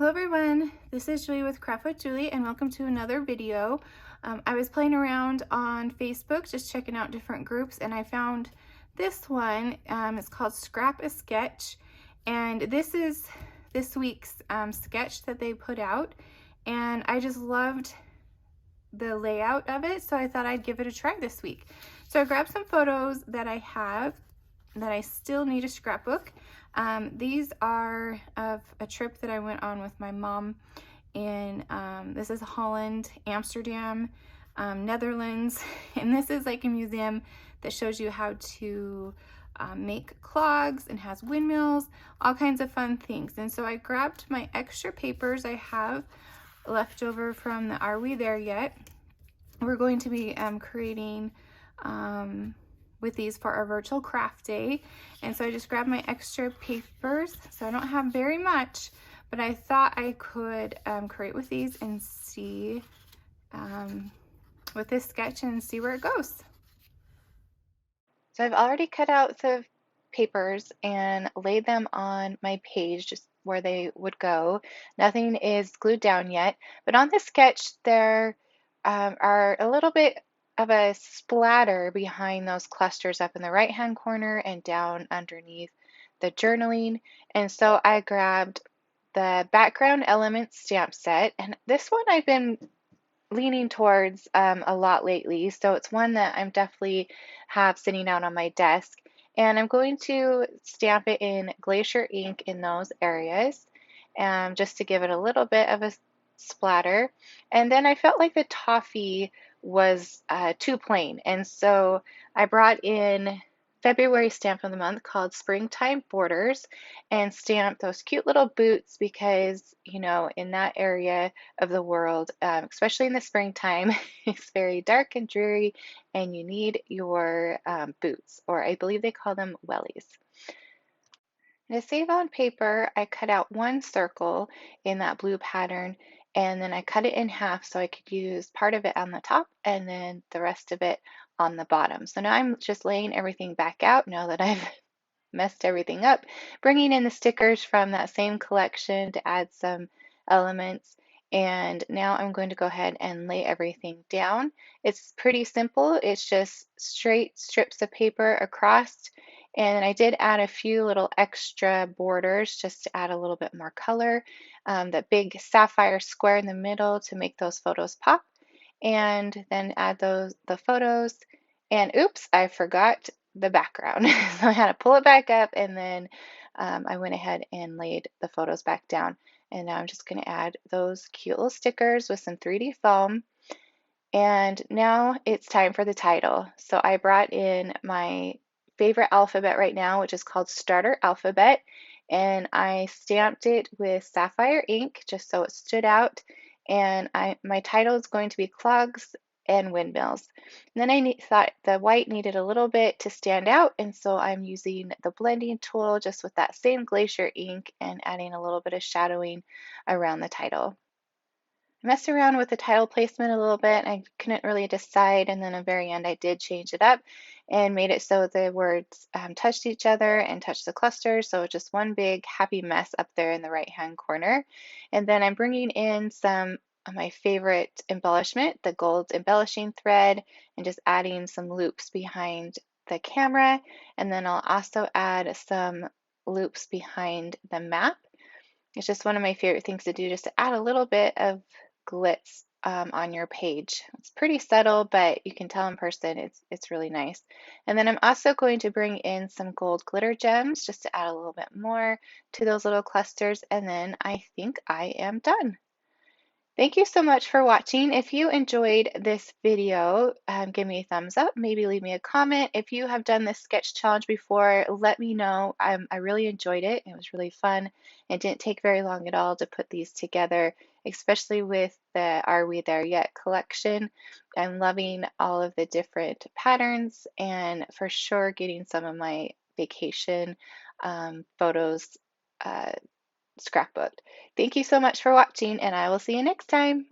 Hello everyone, this is Julie with Craft with Julie and welcome to another video. I was playing around on Facebook just checking out different groups and I found this one. It's called Scrap a Sketch, and this is this week's sketch that they put out, and I just loved the layout of it, so I thought I'd give it a try this week. So I grabbed some photos that I have that I still need a scrapbook. These are of a trip that I went on with my mom in, this is Holland, Amsterdam, Netherlands, and this is like a museum that shows you how to make clogs and has windmills, all kinds of fun things. And so I grabbed my extra papers I have left over from the Are We There Yet? We're going to be creating with these for our virtual craft day, and so I just grabbed my extra papers. So I don't have very much, but I thought I could create with these and see with this sketch and see where it goes. So I've already cut out the papers and laid them on my page just where they would go. Nothing is glued down yet, but on this sketch there are a little bit of a splatter behind those clusters up in the right hand corner and down underneath the journaling. And so I grabbed the Background Elements stamp set, and this one I've been leaning towards a lot lately, so it's one that I'm definitely have sitting out on my desk, and I'm going to stamp it in Glacier Ink in those areas, just to give it a little bit of a splatter. And then I felt like the toffee was too plain, and so I brought in February stamp of the month called Springtime Borders and stamped those cute little boots because, you know, in that area of the world, especially in the springtime, it's very dark and dreary and you need your boots, or I believe they call them wellies. To save on paper, I cut out one circle in that blue pattern, and then I cut it in half so I could use part of it on the top and then the rest of it on the bottom. So now I'm just laying everything back out now that I've messed everything up, bringing in the stickers from that same collection to add some elements. And now I'm going to go ahead and lay everything down. It's pretty simple. It's just straight strips of paper across. And I did add a few little extra borders just to add a little bit more color. That big sapphire square in the middle to make those photos pop. And then add the photos. And oops, I forgot the background. So I had to pull it back up, and then I went ahead and laid the photos back down. And now I'm just going to add those cute little stickers with some 3D foam. And now it's time for the title. So I brought in my favorite alphabet right now, which is called Starter Alphabet, and I stamped it with Sapphire Ink just so it stood out. And my title is going to be Clogs and Windmills. And then I thought the white needed a little bit to stand out, and so I'm using the blending tool just with that same Glacier ink and adding a little bit of shadowing around the title. I messed around with the title placement a little bit. I couldn't really decide, and then at the very end I did change it up and made it so the words touched each other and touched the clusters, so just one big happy mess up there in the right hand corner. And then I'm bringing in some of my favorite embellishment, the gold embellishing thread, and just adding some loops behind the camera, and then I'll also add some loops behind the map. It's just one of my favorite things to do, just to add a little bit of glitz on your page. It's pretty subtle, but you can tell in person it's really nice. And then I'm also going to bring in some gold glitter gems just to add a little bit more to those little clusters, and then I think I am done. Thank you so much for watching. If you enjoyed this video, give me a thumbs up, maybe leave me a comment. If you have done this sketch challenge before, let me know. I really enjoyed it. It was really fun. It didn't take very long at all to put these together, especially with the Are We There Yet collection. I'm loving all of the different patterns, and for sure getting some of my vacation photos scrapbooked. Thank you so much for watching, and I will see you next time.